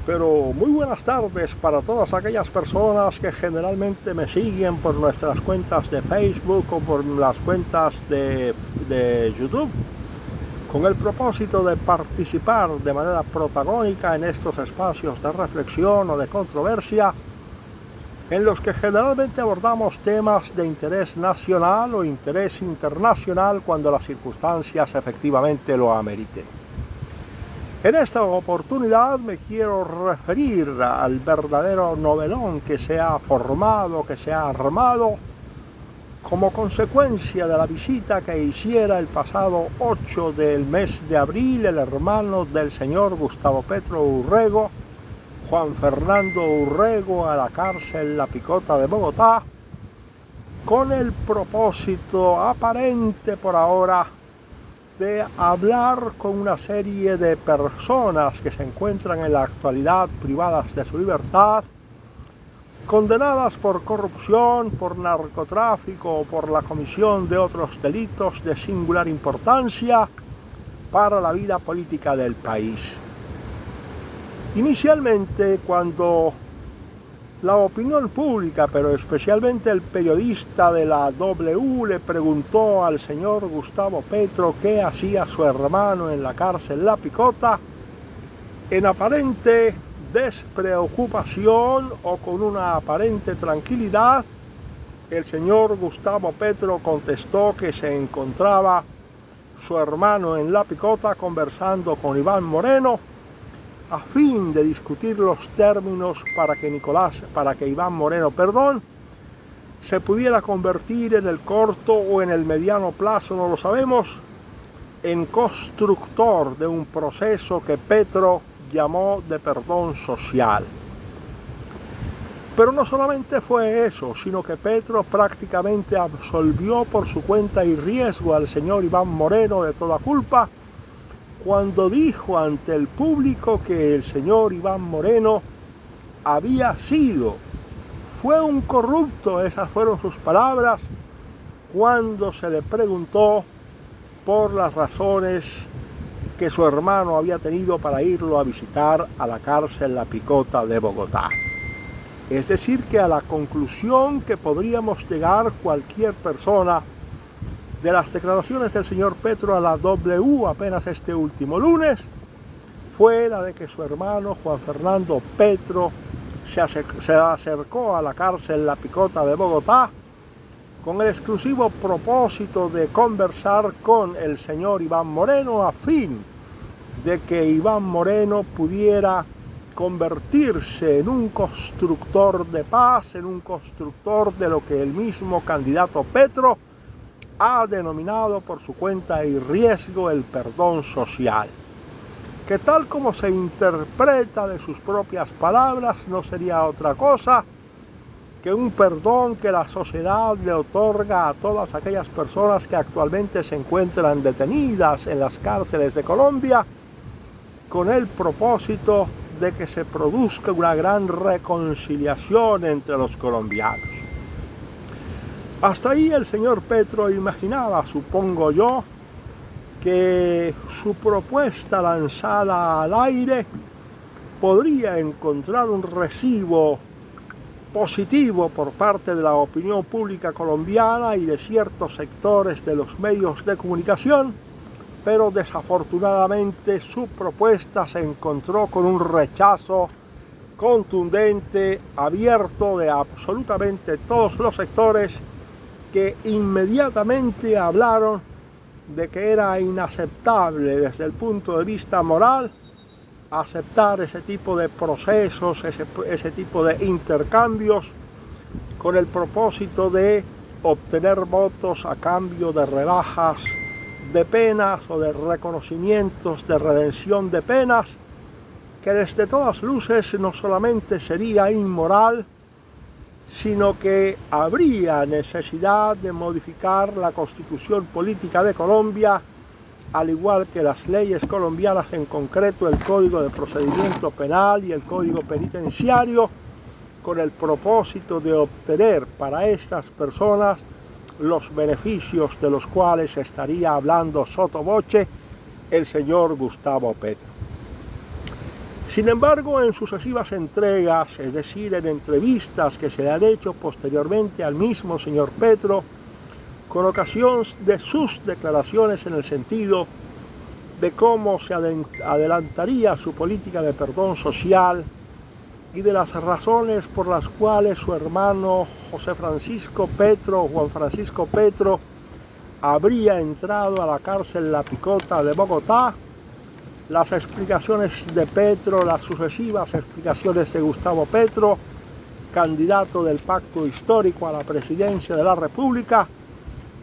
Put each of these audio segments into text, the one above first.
Pero muy buenas tardes para todas aquellas personas que generalmente me siguen por nuestras cuentas de Facebook o por las cuentas de YouTube, con el propósito de participar de manera protagónica en estos espacios de reflexión o de controversia, en los que generalmente abordamos temas de interés nacional o interés internacional cuando las circunstancias efectivamente lo ameriten. En esta oportunidad me quiero referir al verdadero novelón que se ha formado, que se ha armado como consecuencia de la visita que hiciera el pasado 8 del mes de abril el hermano del señor Gustavo Petro Urrego, Juan Fernando Urrego, a la cárcel La Picota de Bogotá, con el propósito aparente por ahora de hablar con una serie de personas que se encuentran en la actualidad privadas de su libertad, condenadas por corrupción, por narcotráfico o por la comisión de otros delitos de singular importancia para la vida política del país. Inicialmente, cuando la opinión pública, pero especialmente el periodista de la W, le preguntó al señor Gustavo Petro qué hacía su hermano en la cárcel La Picota, en aparente despreocupación o con una aparente tranquilidad, el señor Gustavo Petro contestó que se encontraba su hermano en La Picota conversando con Iván Moreno, a fin de discutir los términos para que Iván Moreno, se pudiera convertir en el corto o en el mediano plazo, no lo sabemos, en constructor de un proceso que Petro llamó de perdón social. Pero no solamente fue eso, sino que Petro prácticamente absolvió por su cuenta y riesgo al señor Iván Moreno de toda culpa, cuando dijo ante el público que el señor Iván Moreno fue un corrupto, esas fueron sus palabras, cuando se le preguntó por las razones que su hermano había tenido para irlo a visitar a la cárcel La Picota de Bogotá. Es decir, que a la conclusión que podríamos llegar cualquier persona de las declaraciones del señor Petro a la W apenas este último lunes, fue la de que su hermano Juan Fernando Petro se acercó a la cárcel La Picota de Bogotá con el exclusivo propósito de conversar con el señor Iván Moreno a fin de que Iván Moreno pudiera convertirse en un constructor de paz, en un constructor de lo que el mismo candidato Petro ha denominado por su cuenta y riesgo el perdón social, que tal como se interpreta de sus propias palabras no sería otra cosa que un perdón que la sociedad le otorga a todas aquellas personas que actualmente se encuentran detenidas en las cárceles de Colombia, con el propósito de que se produzca una gran reconciliación entre los colombianos. Hasta ahí el señor Petro imaginaba, supongo yo, que su propuesta lanzada al aire podría encontrar un recibo positivo por parte de la opinión pública colombiana y de ciertos sectores de los medios de comunicación, pero desafortunadamente su propuesta se encontró con un rechazo contundente, abierto de absolutamente todos los sectores, que inmediatamente hablaron de que era inaceptable desde el punto de vista moral aceptar ese tipo de procesos, ese tipo de intercambios con el propósito de obtener votos a cambio de rebajas de penas o de reconocimientos de redención de penas, que desde todas luces no solamente sería inmoral, sino que habría necesidad de modificar la Constitución Política de Colombia, al igual que las leyes colombianas, en concreto el Código de Procedimiento Penal y el Código Penitenciario, con el propósito de obtener para estas personas los beneficios de los cuales estaría hablando sotto voce el señor Gustavo Petro. Sin embargo, en sucesivas entregas, es decir, en entrevistas que se le han hecho posteriormente al mismo señor Petro, con ocasión de sus declaraciones en el sentido de cómo se adelantaría su política de perdón social y de las razones por las cuales su hermano Juan Francisco Petro, habría entrado a la cárcel La Picota de Bogotá, las explicaciones de Petro, las sucesivas explicaciones de Gustavo Petro, candidato del pacto histórico a la presidencia de la República,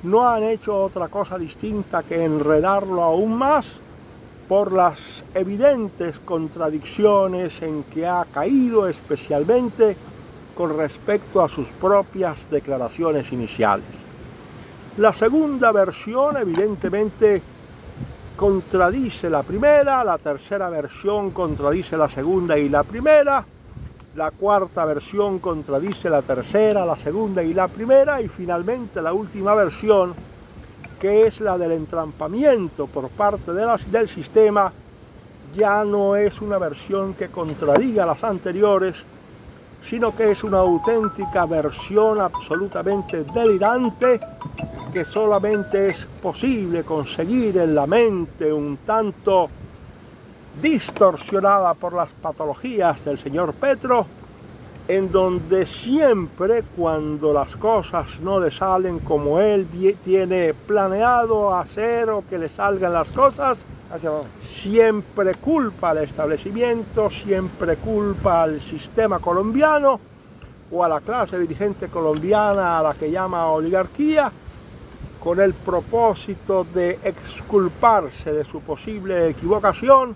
no han hecho otra cosa distinta que enredarlo aún más por las evidentes contradicciones en que ha caído, especialmente con respecto a sus propias declaraciones iniciales. La segunda versión evidentemente contradice la primera, la tercera versión contradice la segunda y la primera, la cuarta versión contradice la tercera, la segunda y la primera, y finalmente la última versión, que es la del entrampamiento por parte del sistema, ya no es una versión que contradiga las anteriores, sino que es una auténtica versión absolutamente delirante, que solamente es posible conseguir en la mente un tanto distorsionada por las patologías del señor Petro, en donde siempre, cuando las cosas no le salen como él tiene planeado hacer o que le salgan las cosas, siempre culpa al establecimiento, siempre culpa al sistema colombiano o a la clase dirigente colombiana a la que llama oligarquía, con el propósito de exculparse de su posible equivocación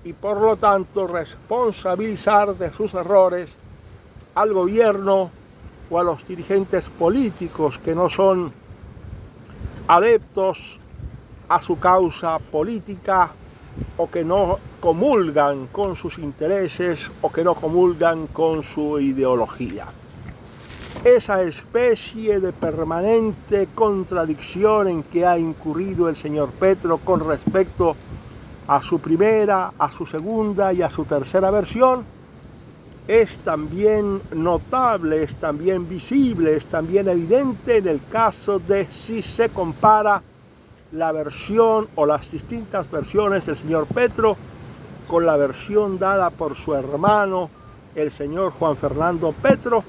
y por lo tanto responsabilizar de sus errores al gobierno o a los dirigentes políticos que no son adeptos a su causa política o que no comulgan con sus intereses o que no comulgan con su ideología. Esa especie de permanente contradicción en que ha incurrido el señor Petro con respecto a su primera, a su segunda y a su tercera versión es también notable, es también visible, es también evidente en el caso de si se compara la versión o las distintas versiones del señor Petro con la versión dada por su hermano, el señor Juan Fernando Petro,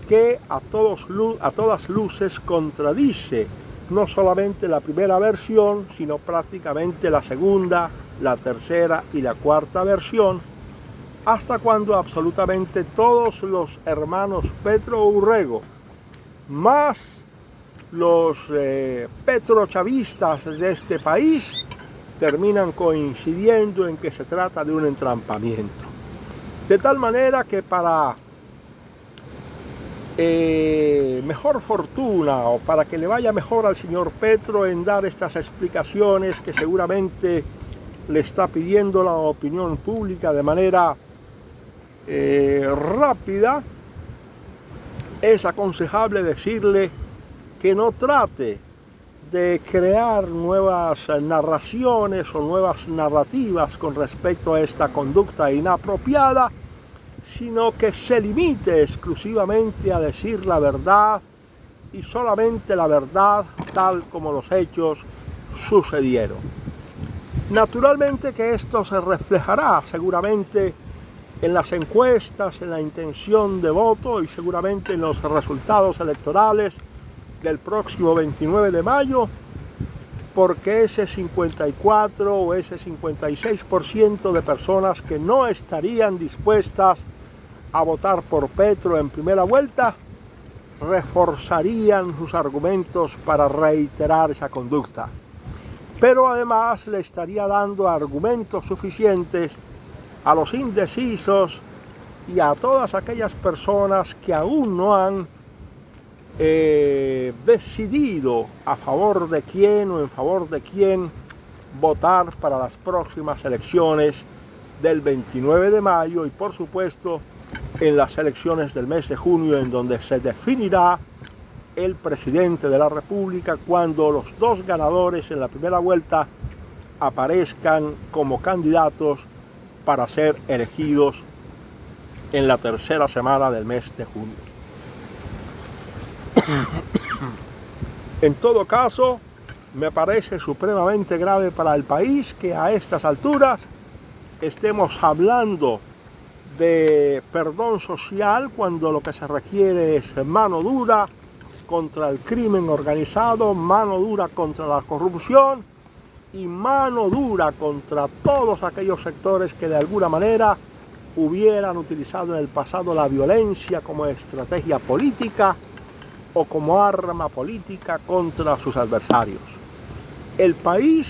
que a todas luces contradice no solamente la primera versión, sino prácticamente la segunda, la tercera y la cuarta versión, hasta cuando absolutamente todos los hermanos Petro Urrego, más los petrochavistas de este país, terminan coincidiendo en que se trata de un entrampamiento. De tal manera que para mejor fortuna o para que le vaya mejor al señor Petro en dar estas explicaciones que seguramente le está pidiendo la opinión pública de manera rápida, es aconsejable decirle que no trate de crear nuevas narraciones o nuevas narrativas con respecto a esta conducta inapropiada, sino que se limite exclusivamente a decir la verdad y solamente la verdad tal como los hechos sucedieron. Naturalmente que esto se reflejará seguramente en las encuestas, en la intención de voto y seguramente en los resultados electorales del próximo 29 de mayo, porque ese 54 o ese 56% de personas que no estarían dispuestas a votar por Petro en primera vuelta, reforzarían sus argumentos para reiterar esa conducta. Pero además le estaría dando argumentos suficientes a los indecisos y a todas aquellas personas que aún no han decidido a favor de quién o en favor de quién votar para las próximas elecciones del 29 de mayo y por supuesto en las elecciones del mes de junio, en donde se definirá el presidente de la República cuando los dos ganadores en la primera vuelta aparezcan como candidatos para ser elegidos en la tercera semana del mes de junio. En todo caso, me parece supremamente grave para el país que a estas alturas estemos hablando de perdón social cuando lo que se requiere es mano dura contra el crimen organizado, mano dura contra la corrupción y mano dura contra todos aquellos sectores que de alguna manera hubieran utilizado en el pasado la violencia como estrategia política o como arma política contra sus adversarios. El país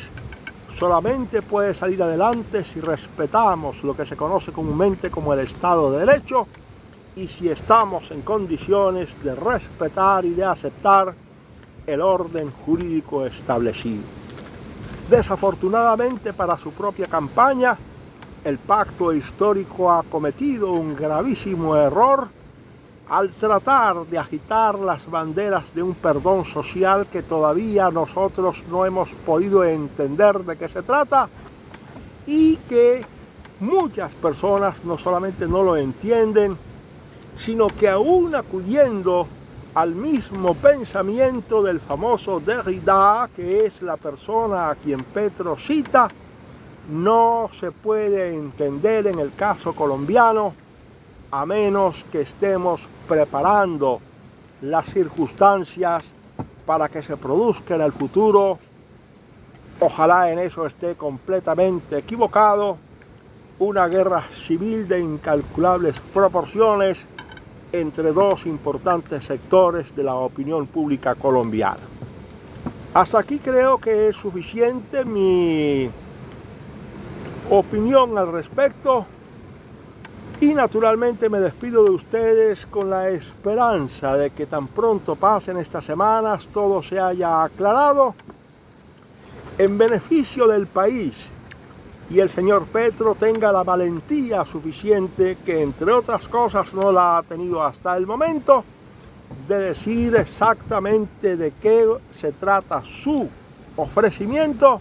solamente puede salir adelante si respetamos lo que se conoce comúnmente como el Estado de Derecho y si estamos en condiciones de respetar y de aceptar el orden jurídico establecido. Desafortunadamente para su propia campaña, el pacto histórico ha cometido un gravísimo error al tratar de agitar las banderas de un perdón social que todavía nosotros no hemos podido entender de qué se trata y que muchas personas no solamente no lo entienden, sino que aún acudiendo al mismo pensamiento del famoso Derrida, que es la persona a quien Petro cita, no se puede entender en el caso colombiano a menos que estemos preparando las circunstancias para que se produzca en el futuro. Ojalá en eso esté completamente equivocado, una guerra civil de incalculables proporciones entre dos importantes sectores de la opinión pública colombiana. Hasta aquí creo que es suficiente mi opinión al respecto. Y naturalmente me despido de ustedes con la esperanza de que tan pronto pasen estas semanas todo se haya aclarado en beneficio del país y el señor Petro tenga la valentía suficiente, que entre otras cosas no la ha tenido hasta el momento, de decir exactamente de qué se trata su ofrecimiento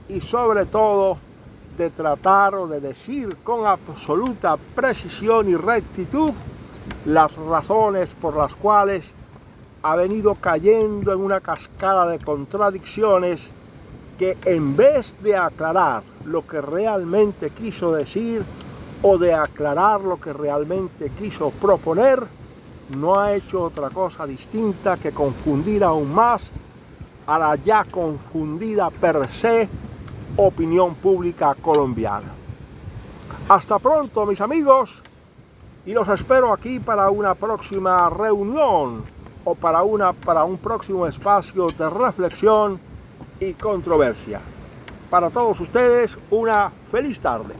y sobre todo de tratar o de decir con absoluta precisión y rectitud las razones por las cuales ha venido cayendo en una cascada de contradicciones que en vez de aclarar lo que realmente quiso decir o de aclarar lo que realmente quiso proponer, no ha hecho otra cosa distinta que confundir aún más a la ya confundida per se opinión pública colombiana. Hasta pronto, mis amigos, y los espero aquí para una próxima reunión o para un próximo espacio de reflexión y controversia. Para todos ustedes, una feliz tarde.